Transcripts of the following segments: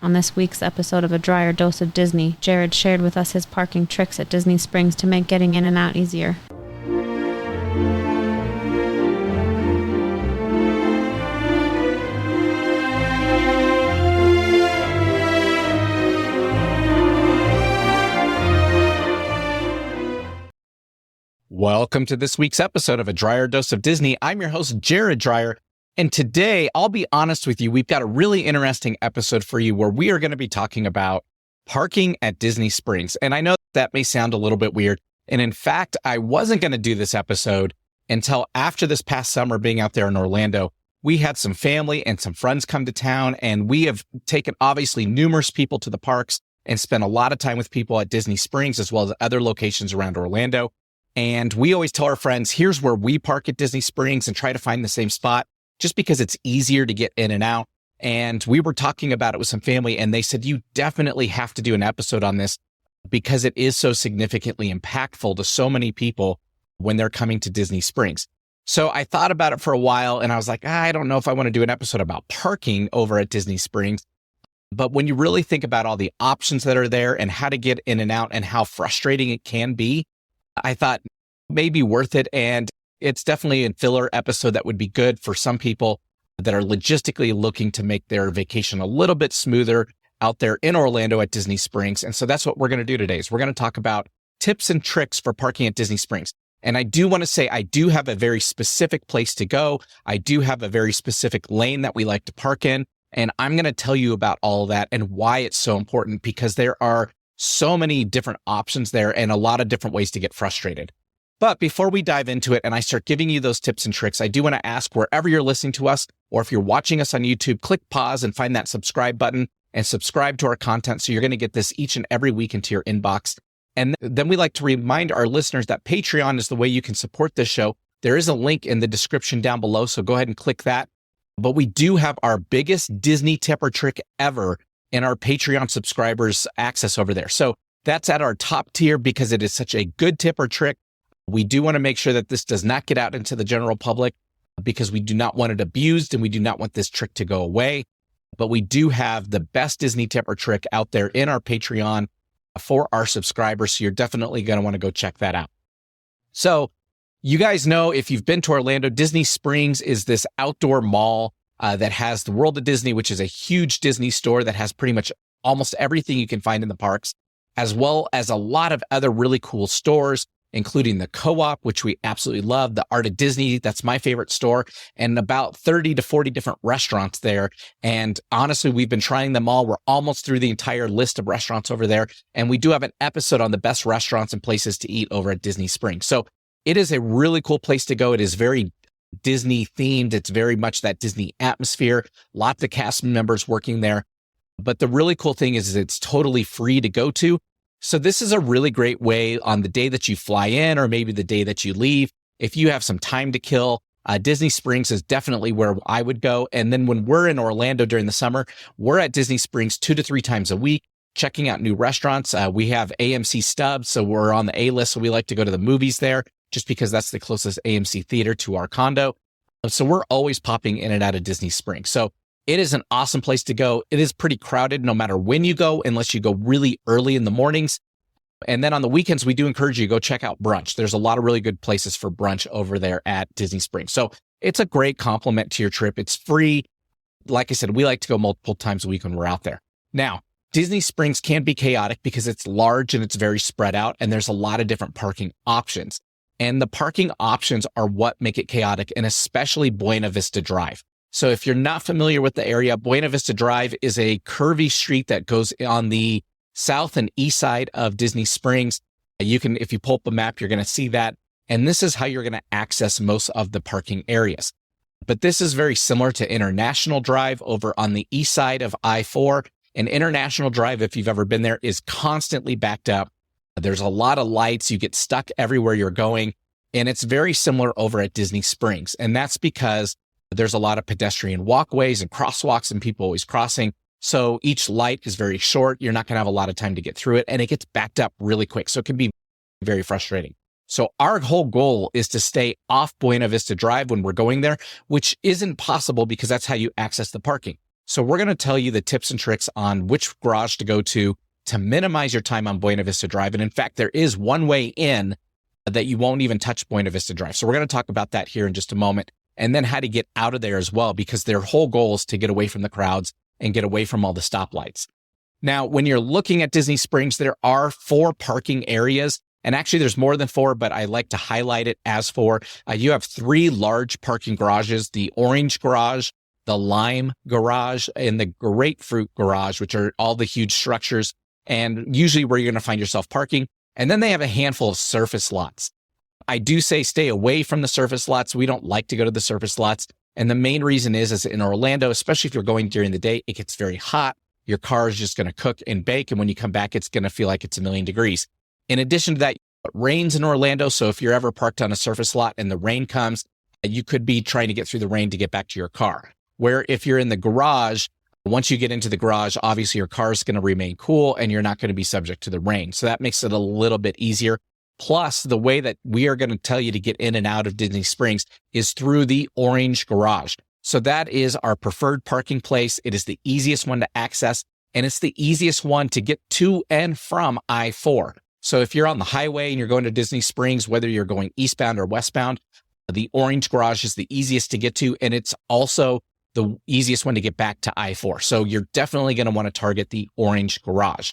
On this week's episode of A Dryer Dose of Disney, Jared shared with us his parking tricks at Disney Springs to make getting in and out easier. Welcome to this week's episode of A Dryer Dose of Disney. I'm your host, Jared Dryer. And today, I'll be honest with you, we've got a really interesting episode for you where we are going to be talking about parking at Disney Springs. And I know that may sound a little bit weird. And in fact, I wasn't going to do this episode until after this past summer being out there in Orlando. We had some family and some friends come to town, and we have taken obviously numerous people to the parks and spent a lot of time with people at Disney Springs as well as other locations around Orlando. And we always tell our friends, here's where we park at Disney Springs, and try to find the same spot just because it's easier to get in and out. And we were talking about it with some family, and they said, you definitely have to do an episode on this because it is so significantly impactful to so many people when they're coming to Disney Springs. So I thought about it for a while, and I was like, I don't know if I want to do an episode about parking over at Disney Springs. But when you really think about all the options that are there and how to get in and out and how frustrating it can be, I thought maybe worth it. And it's definitely a filler episode that would be good for some people that are logistically looking to make their vacation a little bit smoother out there in Orlando at Disney Springs. And so that's what we're going to do today is we're going to talk about tips and tricks for parking at Disney Springs. And I do want to say I do have a very specific place to go. I do have a very specific lane that we like to park in. And I'm going to tell you about all of that and why it's so important, because there are so many different options there and a lot of different ways to get frustrated. But before we dive into it and I start giving you those tips and tricks, I do want to ask, wherever you're listening to us, or if you're watching us on YouTube, click pause and find that subscribe button and subscribe to our content so you're going to get this each and every week into your inbox. And then we like to remind our listeners that Patreon is the way you can support this show. There is a link in the description down below, so go ahead and click that. But we do have our biggest Disney tip or trick ever in our Patreon subscribers access over there. So that's at our top tier because it is such a good tip or trick. We do want to make sure that this does not get out into the general public because we do not want it abused and we do not want this trick to go away. But we do have the best Disney tip or trick out there in our Patreon for our subscribers. So you're definitely going to want to go check that out. So you guys know, if you've been to Orlando, Disney Springs is this outdoor mall that has the World of Disney, which is a huge Disney store that has pretty much almost everything you can find in the parks, as well as a lot of other really cool stores, including the Co-op, which we absolutely love, the Art of Disney, that's my favorite store, and about 30 to 40 different restaurants there. And honestly, we've been trying them all. We're almost through the entire list of restaurants over there. And we do have an episode on the best restaurants and places to eat over at Disney Springs. So it is a really cool place to go. It is very Disney themed. It's very much that Disney atmosphere, lots of cast members working there. But the really cool thing is it's totally free to go to. So this is a really great way on the day that you fly in or maybe the day that you leave. If you have some time to kill, Disney Springs is definitely where I would go. And then when we're in Orlando during the summer, we're at Disney Springs 2 to 3 times a week, checking out new restaurants. We have AMC Stubs, so we're on the A-list. So we like to go to the movies there just because that's the closest AMC theater to our condo. So we're always popping in and out of Disney Springs. So it is an awesome place to go. It is pretty crowded no matter when you go, unless you go really early in the mornings. And then on the weekends, we do encourage you to go check out brunch. There's a lot of really good places for brunch over there at Disney Springs. So it's a great complement to your trip. It's free. Like I said, we like to go multiple times a week when we're out there. Now, Disney Springs can be chaotic because it's large and it's very spread out, and there's a lot of different parking options. And the parking options are what make it chaotic, and especially Buena Vista Drive. So if you're not familiar with the area, Buena Vista Drive is a curvy street that goes on the south and east side of Disney Springs. You can, if you pull up a map, you're going to see that. And this is how you're going to access most of the parking areas. But this is very similar to International Drive over on the east side of I-4. And International Drive, if you've ever been there, is constantly backed up. There's a lot of lights. You get stuck everywhere you're going. And it's very similar over at Disney Springs. And that's because there's a lot of pedestrian walkways and crosswalks and people always crossing. So each light is very short. You're not going to have a lot of time to get through it. And it gets backed up really quick. So it can be very frustrating. So our whole goal is to stay off Buena Vista Drive when we're going there, which isn't possible because that's how you access the parking. So we're going to tell you the tips and tricks on which garage to go to minimize your time on Buena Vista Drive. And in fact, there is one way in that you won't even touch Buena Vista Drive. So we're going to talk about that here in just a moment, and then how to get out of there as well, because their whole goal is to get away from the crowds and get away from all the stoplights. Now, when you're looking at Disney Springs, there are 4 parking areas. And actually, there's more than 4, but I like to highlight it as 4. You have 3 large parking garages: the Orange Garage, the Lime Garage, and the Grapefruit Garage, which are all the huge structures and usually where you're going to find yourself parking. And then they have a handful of surface lots. I do say stay away from the surface lots. We don't like to go to the surface lots. And the main reason is in Orlando, especially if you're going during the day, it gets very hot. Your car is just going to cook and bake. And when you come back, it's going to feel like it's a million degrees. In addition to that, it rains in Orlando. So if you're ever parked on a surface lot and the rain comes, you could be trying to get through the rain to get back to your car. Where if you're in the garage, once you get into the garage, obviously your car is going to remain cool and you're not going to be subject to the rain. So that makes it a little bit easier. Plus, the way that we are going to tell you to get in and out of Disney Springs is through the Orange Garage. So that is our preferred parking place. It is the easiest one to access, and it's the easiest one to get to and from I-4. So if you're on the highway and you're going to Disney Springs, whether you're going eastbound or westbound, the Orange Garage is the easiest to get to, and it's also the easiest one to get back to I-4. So you're definitely going to want to target the Orange Garage.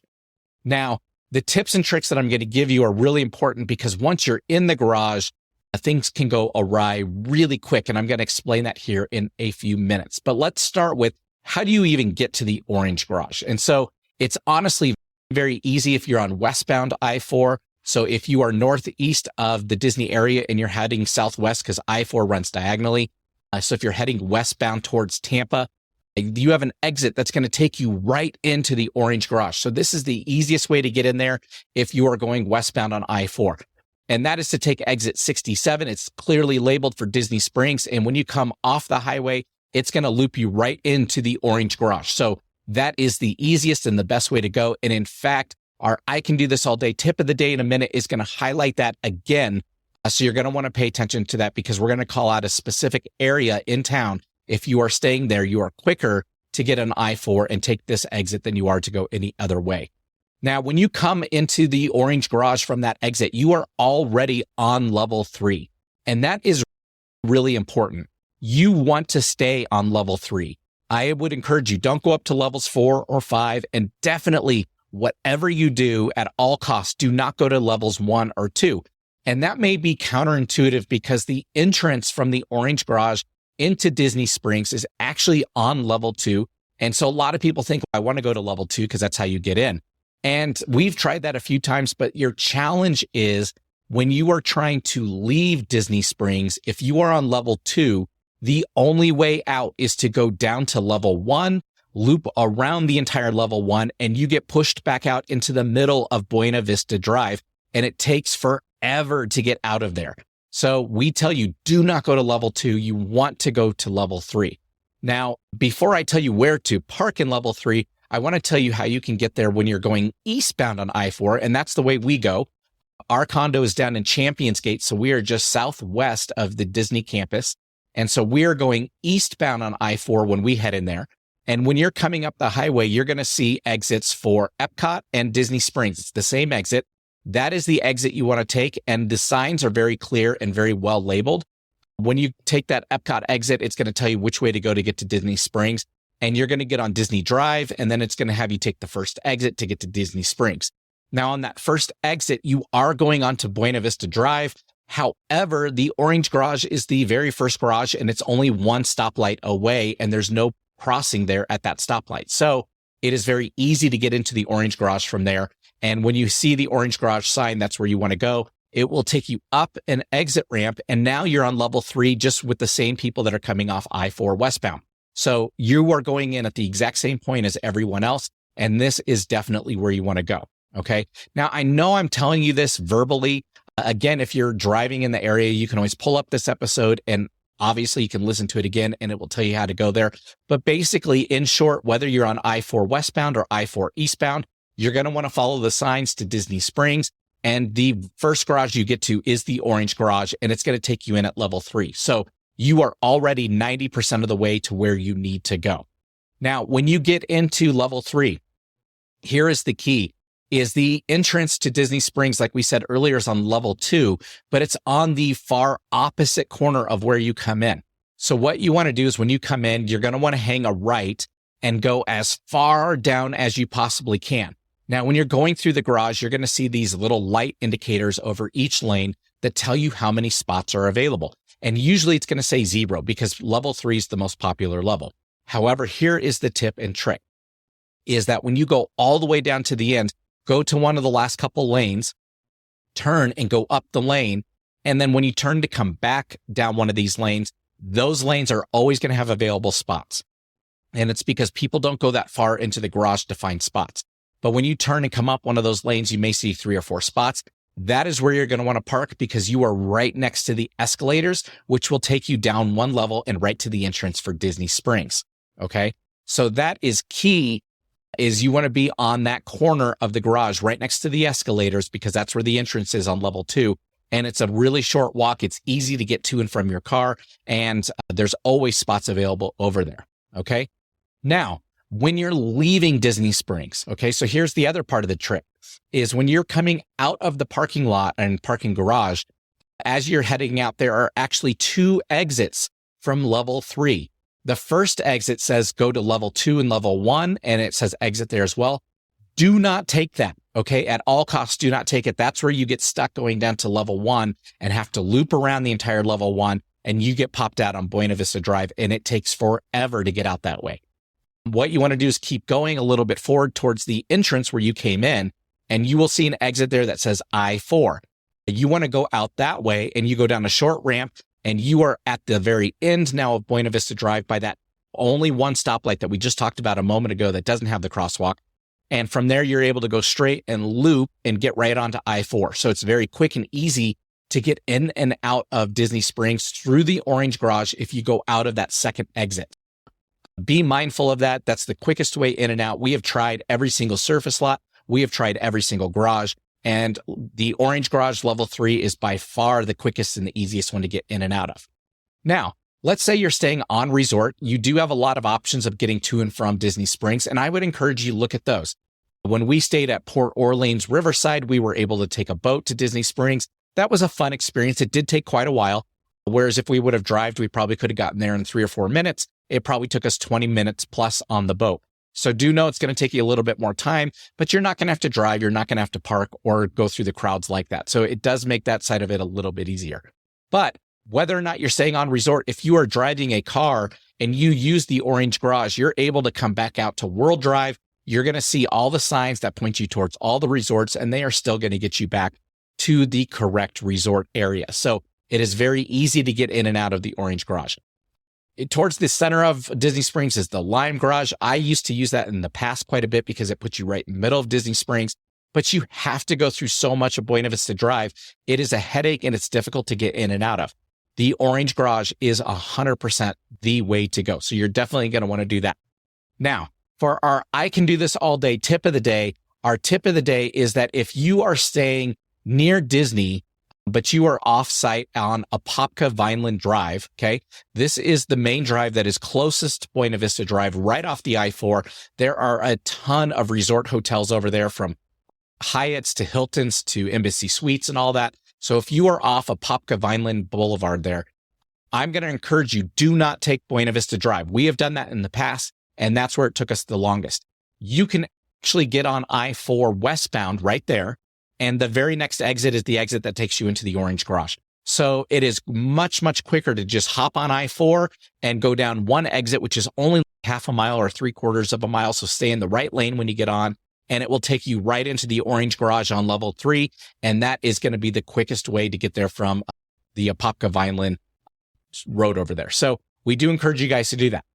Now, the tips and tricks that I'm going to give you are really important, because once you're in the garage, things can go awry really quick. And I'm going to explain that here in a few minutes. But let's start with, how do you even get to the Orange Garage? And so it's honestly very easy if you're on westbound I-4. So if you are northeast of the Disney area and you're heading southwest, because I-4 runs diagonally. So if you're heading westbound towards Tampa, you have an exit that's going to take you right into the Orange Garage. So this is the easiest way to get in there if you are going westbound on I-4. And that is to take exit 67. It's clearly labeled for Disney Springs. And when you come off the highway, it's going to loop you right into the Orange Garage. So that is the easiest and the best way to go. And in fact, our I Can Do This All Day tip of the day in a minute is going to highlight that again. So you're going to want to pay attention to that, because we're going to call out a specific area in town. If you are staying there, you are quicker to get an I-4 and take this exit than you are to go any other way. Now, when you come into the Orange Garage from that exit, you are already on level 3. And that is really important. You want to stay on level 3. I would encourage you, don't go up to levels 4 or 5. And definitely, whatever you do, at all costs, do not go to levels 1 or 2. And that may be counterintuitive, because the entrance from the Orange Garage into Disney Springs is actually on level 2. And so a lot of people think, I want to go to level 2 because that's how you get in. And we've tried that a few times, but your challenge is when you are trying to leave Disney Springs, if you are on level 2, the only way out is to go down to level 1, loop around the entire level 1, and you get pushed back out into the middle of Buena Vista Drive. And it takes forever to get out of there. So we tell you, do not go to level 2. You want to go to level 3. Now, before I tell you where to park in level 3, I want to tell you how you can get there when you're going eastbound on I-4, and that's the way we go. Our condo is down in Champions Gate, so we are just southwest of the Disney campus. And so we are going eastbound on I-4 when we head in there. And when you're coming up the highway, you're going to see exits for Epcot and Disney Springs. It's the same exit. That is the exit you want to take, and the signs are very clear and very well labeled. When you take that Epcot exit, it's going to tell you which way to go to get to Disney Springs. And you're going to get on Disney Drive, and then it's going to have you take the first exit to get to Disney Springs. Now, on that first exit, you are going onto Buena Vista Drive. However, the Orange Garage is the very first garage, and it's only one stoplight away, and there's no crossing there at that stoplight. So it is very easy to get into the Orange Garage from there. And when you see the Orange Garage sign, that's where you want to go. It will take you up an exit ramp, and now you're on level 3, just with the same people that are coming off I-4 westbound. So you are going in at the exact same point as everyone else, and this is definitely where you want to go, okay? Now, I know I'm telling you this verbally. Again, if you're driving in the area, you can always pull up this episode, and obviously you can listen to it again, and it will tell you how to go there. But basically, in short, whether you're on I-4 westbound or I-4 eastbound, you're going to want to follow the signs to Disney Springs, and the first garage you get to is the Orange Garage, and it's going to take you in at level 3. So you are already 90% of the way to where you need to go. Now, when you get into level 3, here is the key, is the entrance to Disney Springs, like we said earlier, is on level 2, but it's on the far opposite corner of where you come in. So what you want to do is when you come in, you're going to want to hang a right and go as far down as you possibly can. Now, when you're going through the garage, you're going to see these little light indicators over each lane that tell you how many spots are available. And usually it's going to say 0 because level 3 is the most popular level. However, here is the tip and trick, is that when you go all the way down to the end, go to one of the last couple lanes, turn and go up the lane. And then when you turn to come back down one of these lanes, those lanes are always going to have available spots. And it's because people don't go that far into the garage to find spots. But when you turn and come up one of those lanes, you may see 3 or 4 spots. That is where you're going to want to park because you are right next to the escalators, which will take you down one level and right to the entrance for Disney Springs. Okay. So that is key, is you want to be on that corner of the garage right next to the escalators because that's where the entrance is on level 2. And it's a really short walk. It's easy to get to and from your car. And there's always spots available over there. Okay. Now, when you're leaving Disney Springs, okay, so here's the other part of the trick, is when you're coming out of the parking lot and parking garage, as you're heading out, there are actually 2 exits from level 3. The first exit says go to level 2 and level 1, and it says exit there as well. Do not take that, okay? At all costs, do not take it. That's where you get stuck going down to level 1 and have to loop around the entire level 1, and you get popped out on Buena Vista Drive, and it takes forever to get out that way. What you want to do is keep going a little bit forward towards the entrance where you came in, and you will see an exit there that says I-4. You want to go out that way, and you go down a short ramp, and you are at the very end now of Buena Vista Drive by that only one stoplight that we just talked about a moment ago that doesn't have the crosswalk. And from there, you're able to go straight and loop and get right onto I-4. So it's very quick and easy to get in and out of Disney Springs through the orange garage if you go out of that second exit. Be mindful of that. That's the quickest way in and out. We have tried every single surface lot. We have tried every single garage. And the orange garage level 3 is by far the quickest and the easiest one to get in and out of. Now, let's say you're staying on resort. You do have a lot of options of getting to and from Disney Springs, and I would encourage you to look at those. When we stayed at Port Orleans Riverside, we were able to take a boat to Disney Springs. That was a fun experience. It did take quite a while. Whereas if we would have drived, we probably could have gotten there in 3 or 4 minutes. It probably took us 20 minutes plus on the boat. So do know it's going to take you a little bit more time, but you're not going to have to drive. You're not going to have to park or go through the crowds like that. So it does make that side of it a little bit easier. But whether or not you're staying on resort, if you are driving a car and you use the orange garage, you're able to come back out to World Drive. You're going to see all the signs that point you towards all the resorts, and they are still going to get you back to the correct resort area. So it is very easy to get in and out of the orange garage. Towards the center of Disney Springs is the Lime Garage. I used to use that in the past quite a bit because it puts you right in the middle of Disney Springs, but you have to go through so much of Buena Vista Drive. It is a headache and it's difficult to get in and out of. The Orange Garage is 100% the way to go. So you're definitely going to want to do that. Now, for our I can do this all day tip of the day, our tip of the day is that if you are staying near Disney, but you are off-site on Apopka Vineland Drive, okay? This is the main drive that is closest to Buena Vista Drive, right off the I-4. There are a ton of resort hotels over there, from Hyatt's to Hilton's to Embassy Suites and all that. So if you are off Apopka Vineland Boulevard there, I'm going to encourage you, do not take Buena Vista Drive. We have done that in the past, and that's where it took us the longest. You can actually get on I-4 westbound right there, and the very next exit is the exit that takes you into the Orange Garage. So it is much, much quicker to just hop on I-4 and go down one exit, which is only half a mile or 3/4 of a mile. So stay in the right lane when you get on, and it will take you right into the Orange Garage on level 3. And that is going to be the quickest way to get there from the Apopka Vineland road over there. So we do encourage you guys to do that.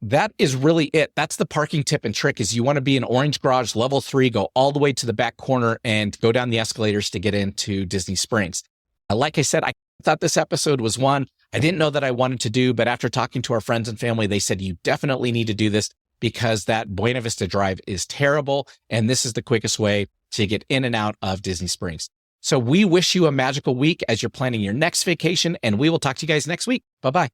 That is really it. That's the parking tip and trick, is you want to be in Orange Garage level 3, go all the way to the back corner and go down the escalators to get into Disney Springs. Like I said, I thought this episode was one I didn't know that I wanted to do, but after talking to our friends and family, they said you definitely need to do this because that Buena Vista Drive is terrible. And this is the quickest way to get in and out of Disney Springs. So we wish you a magical week as you're planning your next vacation, and we will talk to you guys next week. Bye-bye.